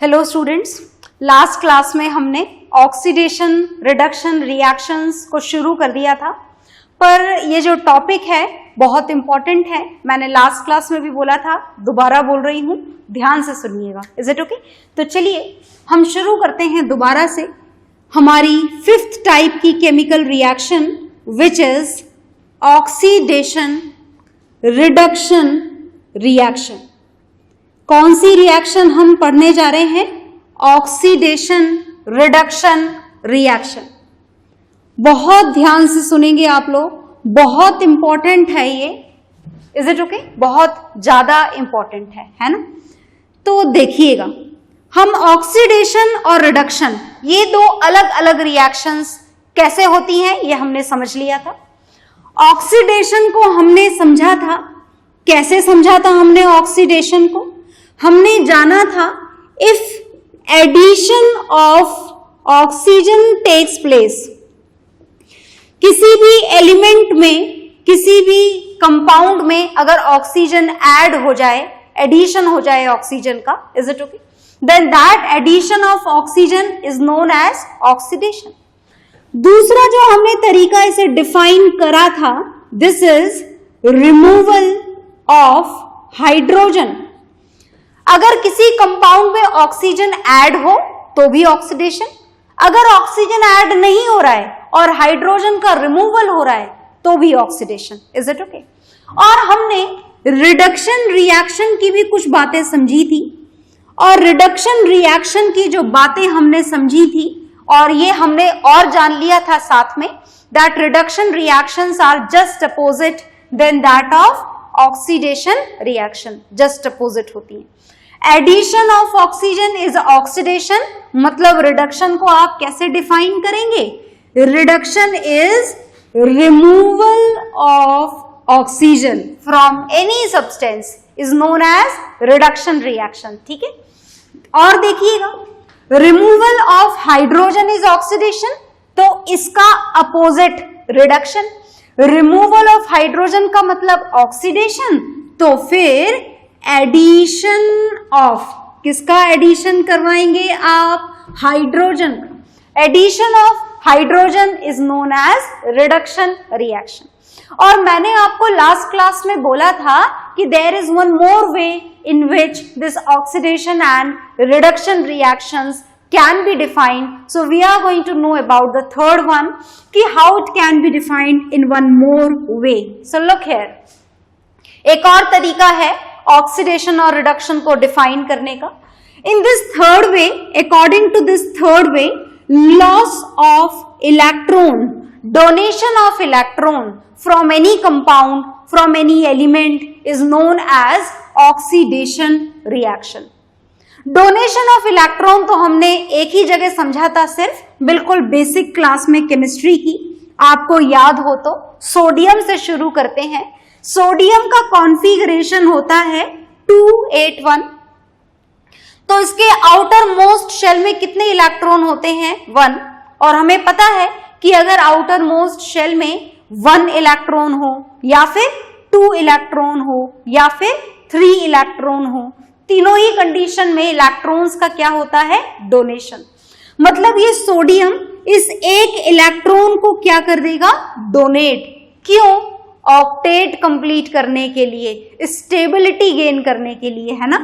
Hello students, last class में हमने oxidation reduction reactions को शुरू कर दिया था, पर ये जो टॉपिक है बहुत इंपॉर्टेंट है। मैंने लास्ट क्लास में भी बोला था, दोबारा बोल रही हूँ, ध्यान से सुनिएगा। Is it okay? तो चलिए हम शुरू करते हैं दोबारा से हमारी 5th टाइप की chemical reaction, which is oxidation reduction reaction. कौन सी रिएक्शन हम पढ़ने जा रहे हैं? Oxidation reduction reaction. बहुत ध्यान से सुनेंगे आप लोग, बहुत इंपॉर्टेंट है ये। Is it okay? बहुत ज्यादा इंपॉर्टेंट है ना? तो देखिएगा, हम ऑक्सीडेशन और रिडक्शन, ये दो अलग अलग रिएक्शंस कैसे होती हैं ये हमने समझ लिया था। ऑक्सीडेशन को हमने समझा था, कैसे समझा था हमने ऑक्सीडेशन को? हमने जाना था, if addition of oxygen takes place, किसी भी एलिमेंट में, किसी भी कंपाउंड में अगर ऑक्सीजन ऐड हो जाए, एडिशन हो जाए ऑक्सीजन का, is it okay? Then that addition of oxygen is known as oxidation. दूसरा जो हमने तरीका इसे डिफाइन करा था, this is removal of hydrogen. अगर किसी कंपाउंड में ऑक्सीजन ऐड हो तो भी ऑक्सीडेशन, अगर ऑक्सीजन ऐड नहीं हो रहा है और हाइड्रोजन का रिमूवल हो रहा है तो भी ऑक्सीडेशन। Is it okay? और हमने रिडक्शन रिएक्शन की भी कुछ बातें समझी थी, और रिडक्शन रिएक्शन की जो बातें हमने समझी थी और ये हमने और जान लिया था साथ में, that reduction reactions are just opposite then that of oxidation reaction, just opposite होती है। Addition of oxygen is oxidation, मतलब रिडक्शन को आप कैसे डिफाइन करेंगे? Reduction is removal of oxygen from any substance is known as reduction reaction. ठीक है? और देखिएगा, removal of hydrogen is oxidation, तो इसका opposite reduction. Removal of hydrogen का मतलब ऑक्सीडेशन, तो फिर एडिशन ऑफ, किसका एडिशन करवाएंगे आप? हाइड्रोजन का। Addition of hydrogen is known as reduction reaction. और मैंने आपको लास्ट क्लास में बोला था कि there is one more way in which this oxidation and reduction reactions can be defined. So we are going to know about the third one, कि how it can be defined in one more way. So look here, एक और तरीका है oxidation और reduction को define करने का। In this third way, according to this third way, loss of electron, donation of electron from any compound, from any element is known as oxidation reaction. Donation of electron तो हमने एक ही जगह समझा था, सिर्फ बिल्कुल बेसिक क्लास में chemistry की, आपको याद हो तो। सोडियम से शुरू करते हैं। सोडियम का कॉन्फ़िगरेशन होता है 281, तो इसके आउटर मोस्ट शेल में कितने इलेक्ट्रॉन होते हैं? 1। और हमें पता है कि अगर आउटर मोस्ट शेल में 1 इलेक्ट्रॉन हो, या फिर 2 इलेक्ट्रॉन हो, या फिर 3 इलेक्ट्रॉन हो, तीनों ही कंडीशन में इलेक्ट्रॉन्स का क्या होता है? डोनेशन। मतलब ये सोडियम इस एक इलेक्ट्रॉन को क्या कर देगा? डोनेट। क्यों? ऑक्टेट कंप्लीट करने के लिए, स्टेबिलिटी गेन करने के लिए, है ना?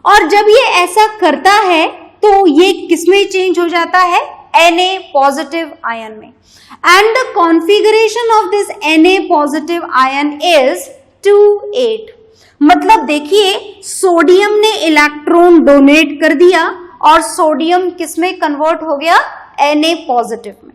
और जब ये ऐसा करता है तो ये किसमें चेंज हो जाता है? Na पॉजिटिव आयन में। And the configuration of this Na positive ion is 2,8। मतलब देखिए, सोडियम ने इलेक्ट्रॉन डोनेट कर दिया और सोडियम किसमें कन्वर्ट हो गया? Na पॉजिटिव में।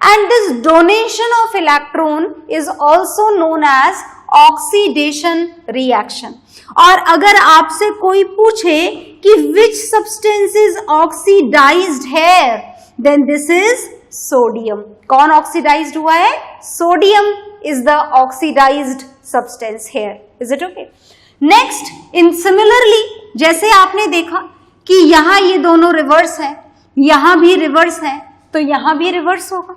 And this donation of electron is also known as oxidation reaction. और अगर आपसे कोई पूछे कि which substance is oxidized here, then this is sodium. कौन ऑक्सीडाइज्ड हुआ है? Sodium is the oxidized substance here. Is it okay? Next, in similarly, जैसे आपने देखा कि यहां ये दोनों रिवर्स है, यहां भी रिवर्स है, तो यहां भी रिवर्स होगा।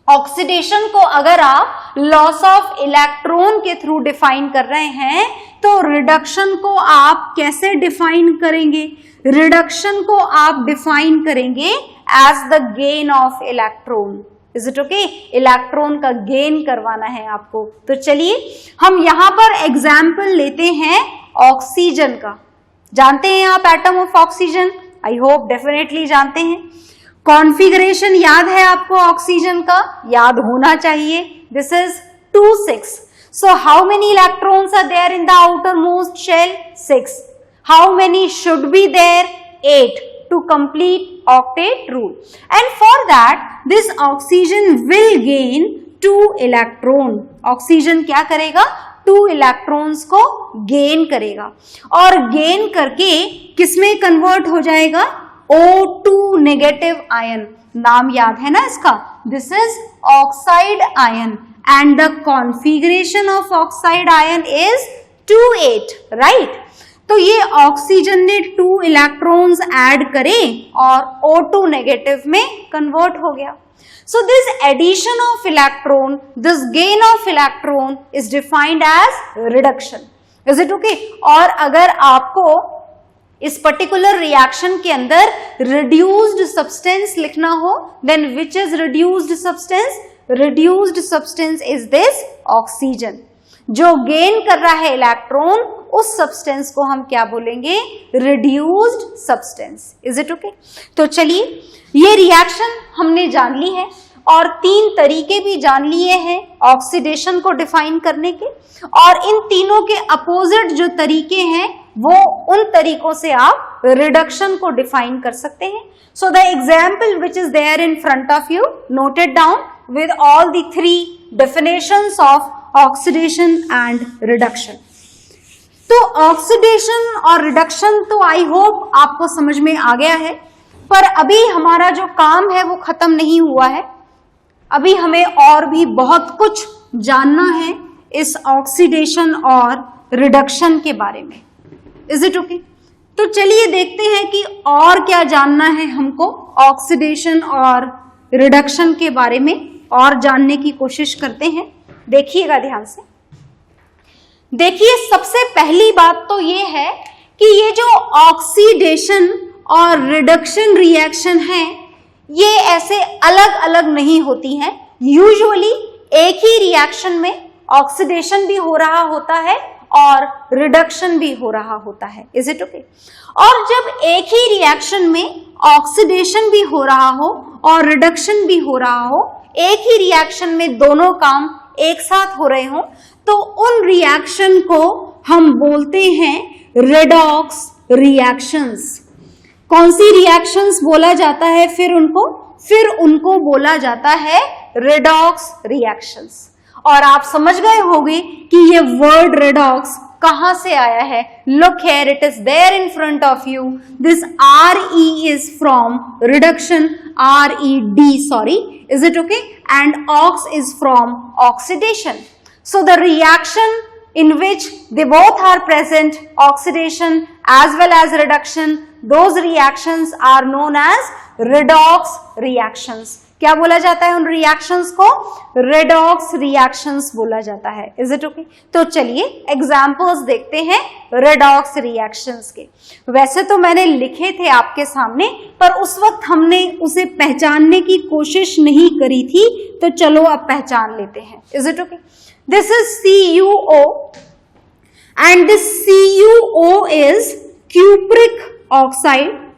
ऑक्सीडेशन को अगर आप लॉस ऑफ इलेक्ट्रॉन के थ्रू डिफाइन कर रहे हैं तो रिडक्शन को आप कैसे डिफाइन करेंगे? रिडक्शन को आप डिफाइन करेंगे as the gain of electron. Is it okay? Electron का गेन करवाना है आपको। तो चलिए हम यहां पर एग्जाम्पल लेते हैं ऑक्सीजन का। जानते हैं आप atom of oxygen? I hope definitely जानते हैं। कॉन्फ़िगरेशन याद है आपको ऑक्सीजन का? याद होना चाहिए। This is 2,6. So how many electrons are there in the outermost shell? 6. How many should be there? 8 to complete octet rule. And for that, this oxygen will gain 2 electron. Oxygen क्या करेगा? 2 electrons को gain करेगा और gain करके किसमें convert हो जाएगा? O2 negative ion. नाम याद है ना इसका? This is oxide ion. And the configuration of oxide ion is 2,8, right? तो ये ऑक्सीजन ने 2 इलेक्ट्रॉन्स ऐड करे और O2 नेगेटिव में कन्वर्ट हो गया। So this addition of electron, this gain of electron is defined as reduction. Is it okay? और अगर आपको इस पर्टिकुलर रिएक्शन के अंदर reduced substance लिखना हो, then which is reduced substance? Reduced substance is this oxygen. जो गेन कर रहा है इलेक्ट्रॉन, उस सब्सटेंस को हम क्या बोलेंगे? Reduced substance. Is it okay? तो चलिए ये रिएक्शन हमने जान ली है और 3 तरीके भी जान लिए हैं ऑक्सीडेशन को डिफाइन करने के, और इन तीनों के अपोजिट जो तरीके हैं वो उन तरीकों से आप रिडक्शन को डिफाइन कर सकते हैं। So the example which is there in front of you, noted down with all the 3 definitions of oxidation and reduction. तो ऑक्सीडेशन और रिडक्शन तो आई होप आपको समझ में आ गया है, पर अभी हमारा जो काम है वो खत्म नहीं हुआ है। अभी हमें और भी बहुत कुछ जानना है इस ऑक्सीडेशन और रिडक्शन के बारे में। Is it okay? तो चलिए देखते हैं कि और क्या जानना है हमको ऑक्सीडेशन और रिडक्शन के बारे में, और जानने की कोशिश करते हैं। देखिएगा ध्यान से। देखिए सबसे पहली बात तो ये है कि ये जो ऑक्सीडेशन और रिडक्शन रिएक्शन है ये ऐसे अलग अलग नहीं होती हैं। यूजुअली एक ही रिएक्शन में ऑक्सीडेशन भी हो रहा होता है और रिडक्शन भी हो रहा होता है। Is it okay? और जब एक ही रिएक्शन में ऑक्सीडेशन भी हो रहा हो और रिडक्शन भी हो रहा हो, एक ही रिएक्शन में दोनों काम एक साथ हो रहे हो, तो उन रिएक्शन को हम बोलते हैं रेडॉक्स रिएक्शंस। कौन सी रिएक्शंस बोला जाता है फिर उनको बोला जाता है रेडॉक्स रिएक्शंस। और आप समझ गए होंगे कि ये वर्ड रेडॉक्स कहां से आया है। Look here, it is there in front of you. This RE is from reduction, RED, sorry, is it okay? And ox is from oxidation. So the reaction in which they both are present, oxidation as well as reduction, those reactions are known as redox reactions. क्या बोला जाता है उन reactions को? Redox reactions बोला जाता है। Is it okay? तो चलिए एग्जांपल्स देखते हैं रेडॉक्स रिएक्शंस के। वैसे तो मैंने लिखे थे आपके सामने, पर उस वक्त हमने उसे पहचानने की कोशिश नहीं करी थी, तो चलो अब पहचान लेते हैं। Is it okay? This is CuO and this CuO is cupric oxide.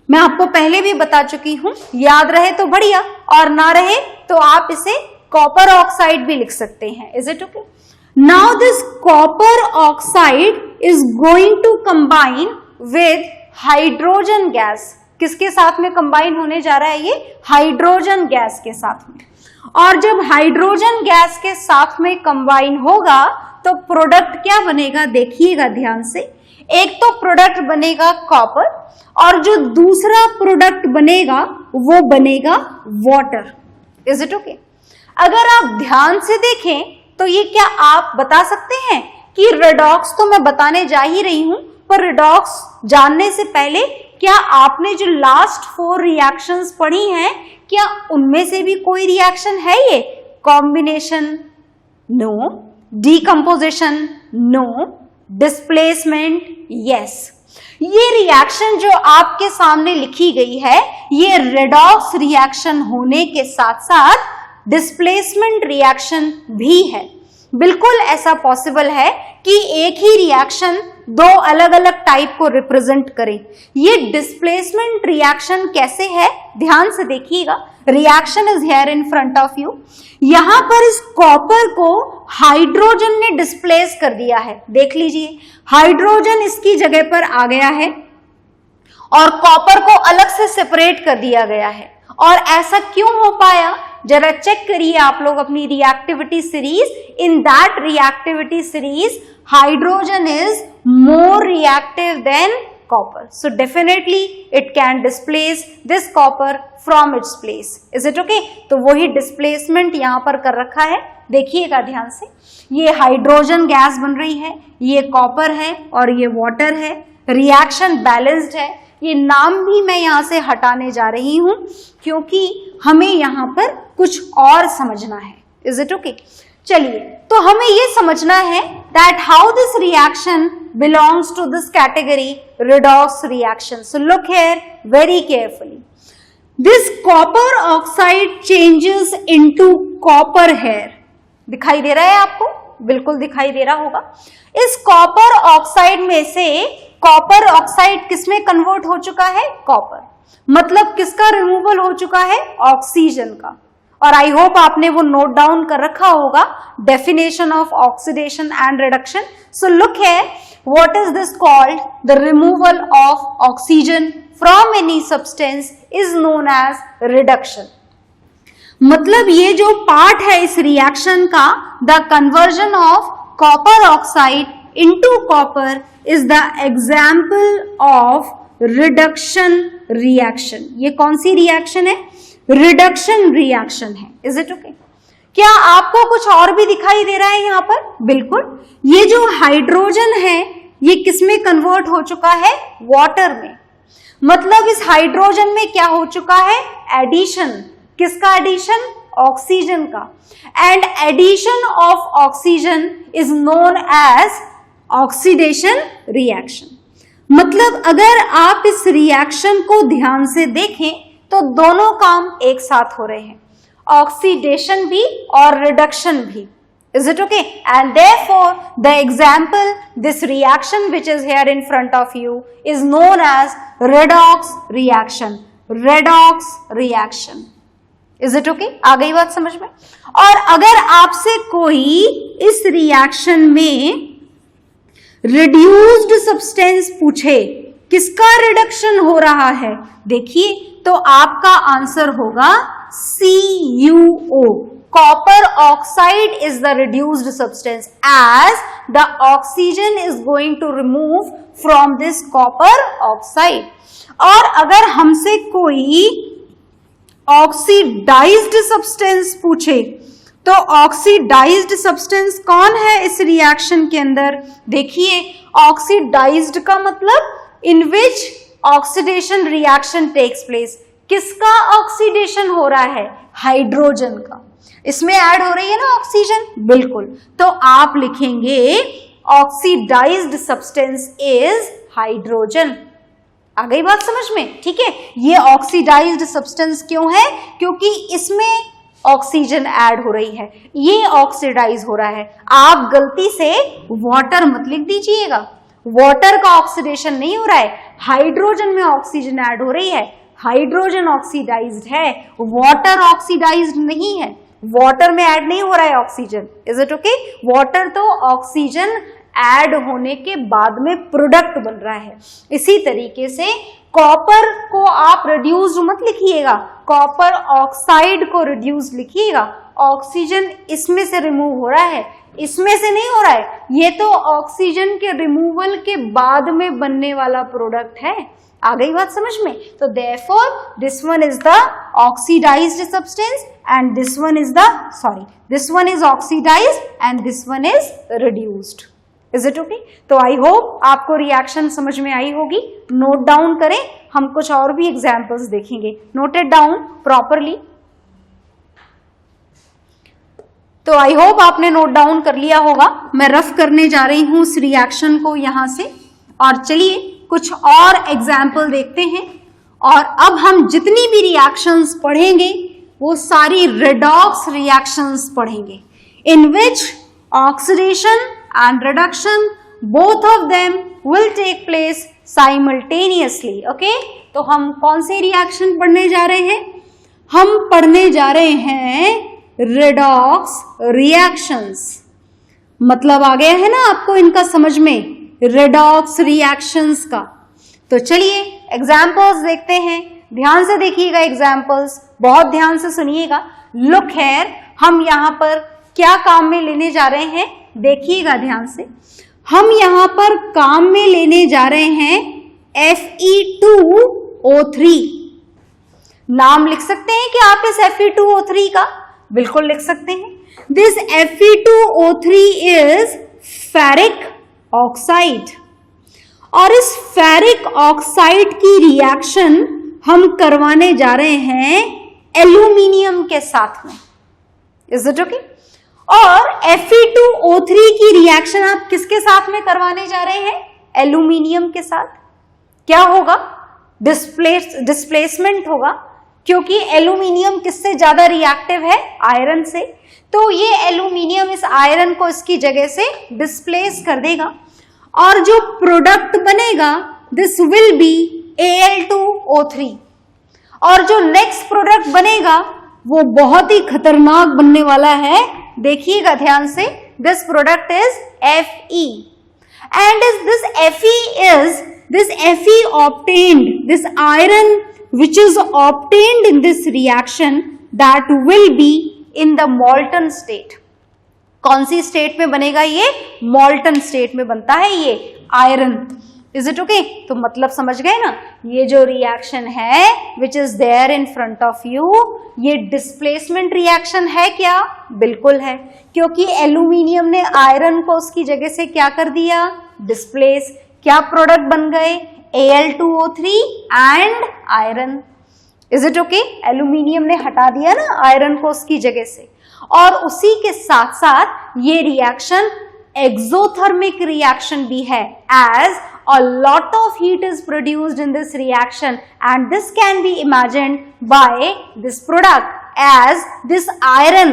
मैं आपको पहले भी बता चुकी हूं, याद रहे तो बढ़िया, और ना रहे तो आप इसे कॉपर ऑक्साइड भी लिख सकते हैं। Is it okay? Now this copper oxide is going to combine with hydrogen gas. किसके साथ में कंबाइन होने जा रहा है ये? हाइड्रोजन गैस के साथ में। और जब हाइड्रोजन गैस के साथ में कंबाइन होगा तो प्रोडक्ट क्या बनेगा? देखिएगा ध्यान से। एक तो प्रोडक्ट बनेगा कॉपर, और जो दूसरा प्रोडक्ट बनेगा वो बनेगा वाटर। Is it okay? अगर आप ध्यान से देखें तो ये क्या आप बता सकते हैं कि रेडॉक्स तो मैं बताने जा ही रही हूं, पर रेडॉक्स जानने से पहले क्या आपने जो लास्ट 4 रिएक्शंस पढ़ी हैं, क्या उनमें से भी कोई रिएक्शन है ये? Combination? No. Decomposition? No. Displacement, yes. ये रिएक्शन जो आपके सामने लिखी गई है, ये रेडॉक्स रिएक्शन होने के साथ साथ डिस्प्लेसमेंट रिएक्शन भी है। बिल्कुल ऐसा पॉसिबल है कि एक ही रिएक्शन दो अलग अलग टाइप को रिप्रेजेंट करे। ये डिस्प्लेसमेंट रिएक्शन कैसे है, ध्यान से देखिएगा। Reaction is here in front of you. यहां पर इस कॉपर को हाइड्रोजन ने डिस्प्लेस कर दिया है, देख लीजिए। हाइड्रोजन इसकी जगह पर आ गया है और कॉपर को अलग से सेपरेट कर दिया गया है। और ऐसा क्यों हो पाया, जरा चेक करिए आप लोग अपनी reactivity series. In that reactivity series hydrogen is more reactive than copper, so definitely it can displace this copper from its place. Is it okay? तो वही डिस्प्लेसमेंट यहां पर कर रखा है, देखिएगा ध्यान से। ये हाइड्रोजन गैस बन रही है, ये कॉपर है और ये वाटर है। रिएक्शन बैलेंस्ड है। ये नाम भी मैं यहां से हटाने जा रही हूं क्योंकि हमें यहां पर कुछ और समझना है। Is it okay? चलिए, तो हमें ये समझना है that how this reaction belongs to this category, redox reaction. So look here very carefully. This copper oxide changes into copper here. दिखाई दे रहा है आपको? बिल्कुल दिखाई दे रहा होगा। इस कॉपर ऑक्साइड में से कॉपर ऑक्साइड किसमें कन्वर्ट हो चुका है? कॉपर। मतलब किसका रिमूवल हो चुका है? ऑक्सीजन का। और आई होप आपने वो नोट डाउन कर रखा होगा, definition of oxidation and reduction. So look here, what is this called? The removal of oxygen from any substance is known as reduction. मतलब ये जो पार्ट है इस रिएक्शन का, the conversion of copper oxide into copper is the example of reduction reaction. ये कौन सी reaction है? रिडक्शन रिएक्शन है। Is it okay? क्या आपको कुछ और भी दिखाई दे रहा है यहाँ पर? बिल्कुल। ये जो हाइड्रोजन है ये किसमें कन्वर्ट हो चुका है? वाटर में। मतलब इस हाइड्रोजन में क्या हो चुका है? एडिशन। किसका एडिशन? ऑक्सीजन का। And addition of oxygen is known as oxidation reaction. मतलब अगर आप इस रिएक्शन को ध्यान से देखें तो दोनों काम एक साथ हो रहे हैं, ऑक्सीडेशन भी और रिडक्शन भी। Is it okay? And therefore, the example, this reaction which is here in front of you is known as redox reaction. Redox reaction. Is it okay? आ गई बात समझ में? और अगर आपसे कोई इस रिएक्शन में रिड्यूस्ड सब्सटेंस पूछे, किसका रिडक्शन हो रहा है, देखिए तो आपका आंसर होगा CuO. Copper oxide is the reduced substance as the oxygen is going to remove from this copper oxide. और अगर हमसे कोई ऑक्सीडाइज्ड सब्सटेंस पूछे तो ऑक्सीडाइज्ड सब्सटेंस कौन है इस रिएक्शन के अंदर? देखिए, ऑक्सीडाइज्ड का मतलब इन which oxidation reaction takes place. किसका ऑक्सीडेशन हो रहा है? हाइड्रोजन का। इसमें ऐड हो रही है ना ऑक्सीजन, बिल्कुल। तो आप लिखेंगे ऑक्सीडाइज्ड सब्सटेंस इज हाइड्रोजन। आ गई बात समझ में? ठीक है। ये ऑक्सीडाइज्ड सब्सटेंस क्यों है? क्योंकि इसमें ऑक्सीजन ऐड हो रही है, ये ऑक्सीडाइज हो रहा है। आप गलती से वाटर मत लिख दीजिएगा, वाटर का ऑक्सीडेशन नहीं हो रहा है, हाइड्रोजन में ऑक्सीजन ऐड हो रही है। हाइड्रोजन ऑक्सीडाइज्ड है, वाटर ऑक्सीडाइज्ड नहीं है, वाटर में ऐड नहीं हो रहा है oxygen. Is it okay? Water तो ऑक्सीजन ऐड होने के बाद में प्रोडक्ट बन रहा है। इसी तरीके से कॉपर को आप रिड्यूस्ड मत लिखिएगा, कॉपर ऑक्साइड को रिड्यूस्ड लिखिएगा। ऑक्सीजन इसमें से रिमूव हो रहा है, इसमें से नहीं हो रहा है। ये तो ऑक्सीजन के रिमूवल के बाद में बनने वाला प्रोडक्ट है। आ गई बात समझ में? तो therefore this one is the oxidized substance and this one is the this one is oxidized and this one is reduced. Is it okay? तो आई होप आपको रिएक्शन समझ में आई होगी। नोट डाउन करें, हम कुछ और भी एग्जाम्पल्स देखेंगे। Note it down properly. तो आई होप आपने नोट डाउन कर लिया होगा। मैं रफ करने जा रही हूं इस रिएक्शन को यहां से, और चलिए कुछ और एग्जाम्पल देखते हैं। और अब हम जितनी भी रिएक्शंस पढ़ेंगे वो सारी रेडॉक्स रिएक्शंस पढ़ेंगे, in which oxidation and reduction both of them will take place simultaneously. Okay, तो हम कौन से रिएक्शन पढ़ने जा रहे हैं? हम पढ़ने जा रहे हैं रेडॉक्स रिएक्शंस। मतलब आ गया है ना आपको इनका समझ में, रेडॉक्स रिएक्शंस का। तो चलिए एग्जाम्पल्स देखते हैं, ध्यान से देखिएगा एग्जाम्पल्स, बहुत ध्यान से सुनिएगा। लुक हियर, हम यहाँ पर क्या काम में लेने जा रहे हैं, देखिएगा ध्यान से। हम यहाँ पर काम में लेने जा रहे हैं Fe2O3। नाम लिख सकते हैं कि आप इस Fe2O3 का? बिल्कुल लिख सकते हैं। This Fe2O3 is ferric oxide, और इस फेरिक ऑक्साइड की रिएक्शन हम करवाने जा रहे हैं एल्यूमिनियम के साथ में। Is it okay? और Fe2O3 की रिएक्शन आप किसके साथ में करवाने जा रहे हैं? एल्यूमिनियम के साथ। क्या होगा? डिस्प्लेसमेंट होगा, क्योंकि एल्यूमिनियम किससे ज्यादा रिएक्टिव है? आयरन से। तो ये एल्यूमिनियम इस आयरन को इसकी जगह से डिस्प्लेस कर देगा, और जो प्रोडक्ट बनेगा दिस विल बी Al2O3। और जो नेक्स्ट प्रोडक्ट बनेगा वो बहुत ही खतरनाक बनने वाला है, देखिएगा ध्यान से। This product is Fe, and this Fe obtained, this iron which is obtained in this reaction, that will be in the molten state। कौन सी स्टेट में बनेगा ये? मॉल्टन स्टेट में बनता है ये आयरन। Is it okay? तो मतलब समझ गए ना, ये जो रिएक्शन है which is there in front of you, ये डिस्प्लेसमेंट रिएक्शन है क्या? बिल्कुल है, क्योंकि एल्यूमिनियम ने आयरन को उसकी जगह से क्या कर दिया? डिस्प्लेस। क्या प्रोडक्ट बन गए? Al2O3 and iron. Is it okay? Aluminium ने हटा दिया ना आयरन को उसकी जगह से, और उसी के साथ साथ ये रिएक्शन एक्सोथर्मिक रिएक्शन भी है, as a lot of heat is produced in this reaction, and this can be imagined by this product as this iron।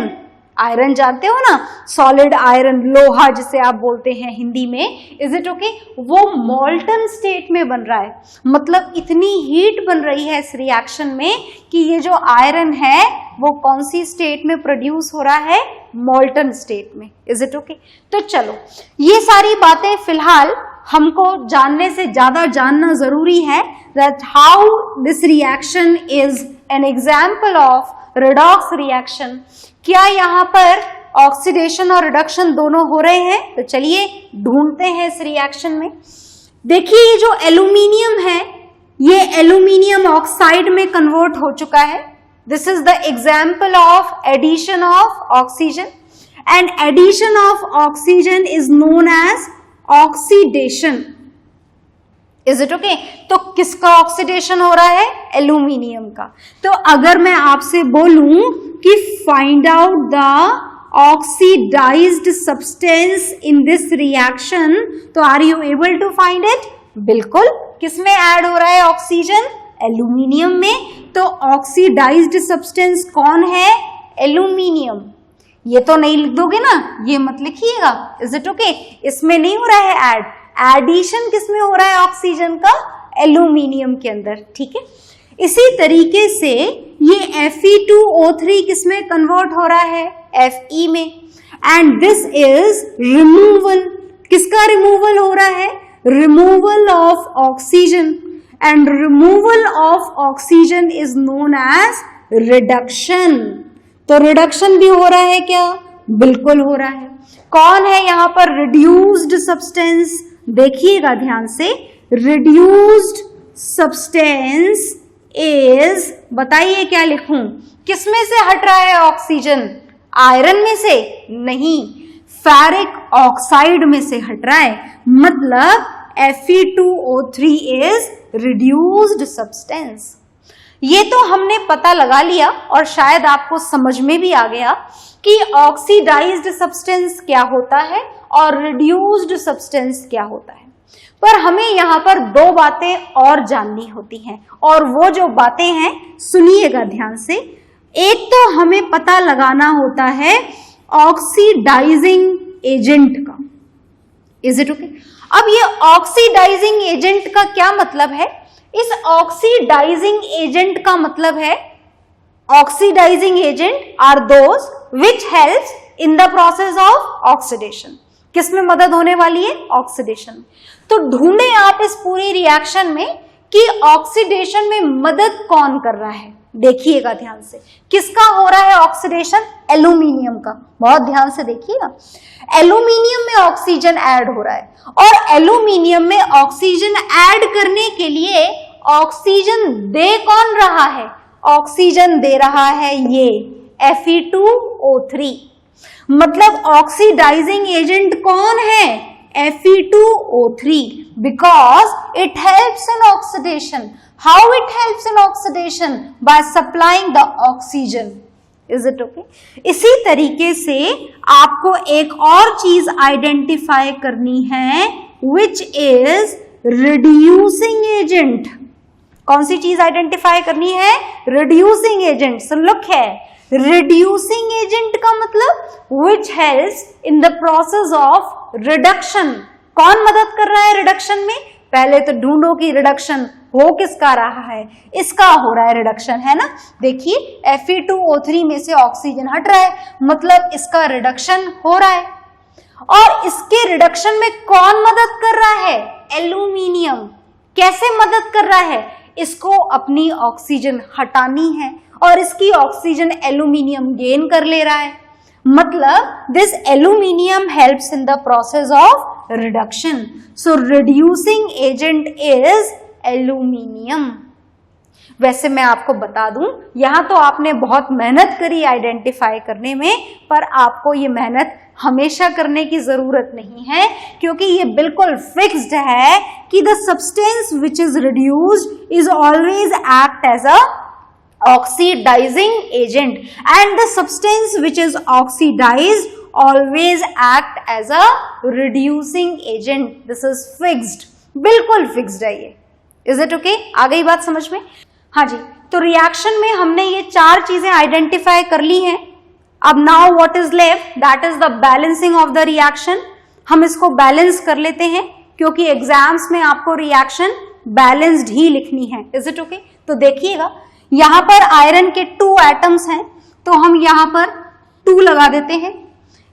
Iron जानते हो ना, सॉलिड आयरन, लोहा जिसे आप बोलते हैं हिंदी में। Is it okay? वो मॉल्टन स्टेट में बन रहा है, मतलब इतनी हीट बन रही है इस रिएक्शन में कि ये जो आयरन है वो कौन सी स्टेट में प्रोड्यूस हो रहा है? मॉल्टन स्टेट में। Is it okay? तो चलो, ये सारी बातें फिलहाल हमको जानने से ज्यादा जानना जरूरी है, that how this reaction is an example of redox reaction। क्या यहाँ पर ऑक्सीडेशन और रिडक्शन दोनों हो रहे हैं? तो चलिए ढूंढते हैं इस रिएक्शन में। देखिए ये जो एल्यूमिनियम है ये एल्यूमिनियम ऑक्साइड में कन्वर्ट हो चुका है। This is the example of addition of oxygen, and addition of oxygen is known as oxidation. Is it okay? तो किसका ऑक्सीडेशन हो रहा है? एल्यूमिनियम का। तो अगर मैं आपसे बोलूं कि find out the oxidized substance in this reaction, तो are you able to find it? बिल्कुल। किसमें ऐड हो रहा है ऑक्सीजन? एल्यूमिनियम में। तो ऑक्सीडाइज्ड सब्सटेंस कौन है? एल्यूमिनियम। ये तो नहीं लिख दोगे ना, ये मत लिखिएगा। Is it okay? इसमें नहीं हो रहा है ऐड, एडिशन किसमें हो रहा है ऑक्सीजन का? एल्यूमिनियम के अंदर। ठीक है, इसी तरीके से ये Fe2O3 किसमें कन्वर्ट हो रहा है? Fe में। And this is removal. किसका रिमूवल हो रहा है? Removal of oxygen, and removal of oxygen is known as reduction. तो रिडक्शन भी हो रहा है क्या? बिल्कुल हो रहा है। कौन है यहाँ पर रिड्यूस्ड सब्सटेंस? देखिएगा ध्यान से। रिड्यूस्ड सब्सटेंस इज, बताइए क्या लिखूं? किसमें से हट रहा है ऑक्सीजन? आयरन में से? नहीं, फेरिक ऑक्साइड में से हट रहा है। मतलब Fe2O3 इज रिड्यूस्ड सब्सटेंस। ये तो हमने पता लगा लिया और शायद आपको समझ में भी आ गया कि ऑक्सीडाइज्ड सब्सटेंस क्या होता है और रिड्यूस्ड सब्सटेंस क्या होता है। पर हमें यहाँ पर दो बातें और जाननी होती हैं, और वो जो बातें हैं सुनिएगा ध्यान से। एक तो हमें पता लगाना होता है ऑक्सीडाइजिंग एजेंट का। Is it okay? अब ये ऑक्सीडाइजिंग एजेंट का क्या मतलब है? इस ऑक्सीडाइजिंग एजेंट का मतलब है, oxidizing agent are those which helps in the process of oxidation. किसमें मदद होने वाली है? ऑक्सीडेशन। तो ढूंढे आप इस पूरी रिएक्शन में कि ऑक्सीडेशन में मदद कौन कर रहा है। देखिएगा ध्यान से, किसका हो रहा है ऑक्सीडेशन? एल्यूमिनियम का। बहुत ध्यान से देखिएगा, एल्यूमिनियम में ऑक्सीजन ऐड हो रहा है, और एल्यूमिनियम में ऑक्सीजन ऐड करने के लिए ऑक्सीजन दे कौन रहा है? ऑक्सीजन दे रहा है ये Fe2O3। मतलब ऑक्सीडाइजिंग एजेंट कौन है? Fe2O3, because it helps in oxidation. How it helps in oxidation? By supplying the oxygen. Is it okay? इसी तरीके से आपको एक और चीज आइडेंटिफाई करनी है, which is reducing agent. कौन सी चीज आइडेंटिफाई करनी है? Reducing agent. सो लुक है, रिड्यूसिंग एजेंट का मतलब विच helps in the process of reduction. कौन मदद कर रहा है रिडक्शन में? पहले तो ढूंढो कि रिडक्शन हो किसका रहा है। इसका हो रहा है रिडक्शन, है ना। देखिए Fe2O3 में से ऑक्सीजन हट रहा है, मतलब इसका रिडक्शन हो रहा है। और इसके रिडक्शन में कौन मदद कर रहा है? एल्यूमिनियम। कैसे मदद कर रहा है? इसको अपनी ऑक्सीजन हटानी है और इसकी ऑक्सीजन एल्यूमिनियम गेन कर ले रहा है। मतलब this aluminium helps in the process of reduction. So reducing agent is aluminium. वैसे मैं आपको बता दूं, यहां तो आपने बहुत मेहनत करी आइडेंटिफाई करने में, पर आपको ये मेहनत हमेशा करने की जरूरत नहीं है, क्योंकि ये बिल्कुल फिक्स्ड है कि the substance which is reduced is always act as a oxidizing agent, and the substance which is oxidized always act as a reducing agent. This is fixed, बिल्कुल fixed है ये। Is it okay? आ गई बात समझ में? हाँ जी। तो reaction में हमने ये चार चीजें आइडेंटिफाई कर ली हैं। अब now what is left? That is the balancing of the reaction. हम इसको बैलेंस कर लेते हैं, क्योंकि एग्जाम्स में आपको रिएक्शन बैलेंस्ड ही लिखनी है। Is it okay? तो देखिएगा, यहां पर आयरन के 2 एटम्स हैं, तो हम यहां पर 2 लगा देते हैं।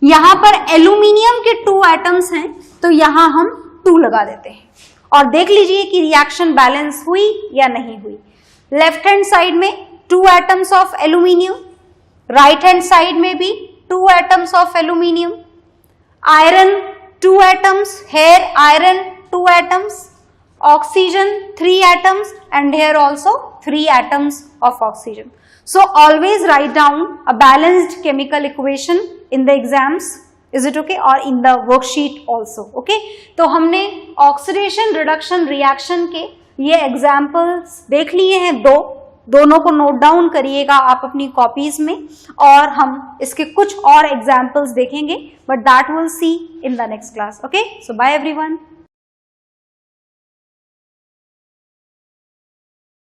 यहां पर एल्यूमिनियम के 2 एटम्स हैं, तो यहां हम 2 लगा देते हैं। और देख लीजिए कि रिएक्शन बैलेंस हुई या नहीं हुई। लेफ्ट हैंड साइड में 2 atoms of aluminium, right hand side में भी 2 atoms of aluminium, iron 2 atoms, here iron 2 atoms, oxygen 3 atoms, and here also 3 atoms of oxygen. So always write down a balanced chemical equation in the exams. Is it okay? Or in the worksheet also. Okay? तो हमने oxidation reduction reaction के ये examples देख लिए हैं दोनों को note down करिएगा आप अपनी कॉपीज में, और हम इसके कुछ और एग्जाम्पल्स देखेंगे, but that will see in the next class. Okay, so bye everyone.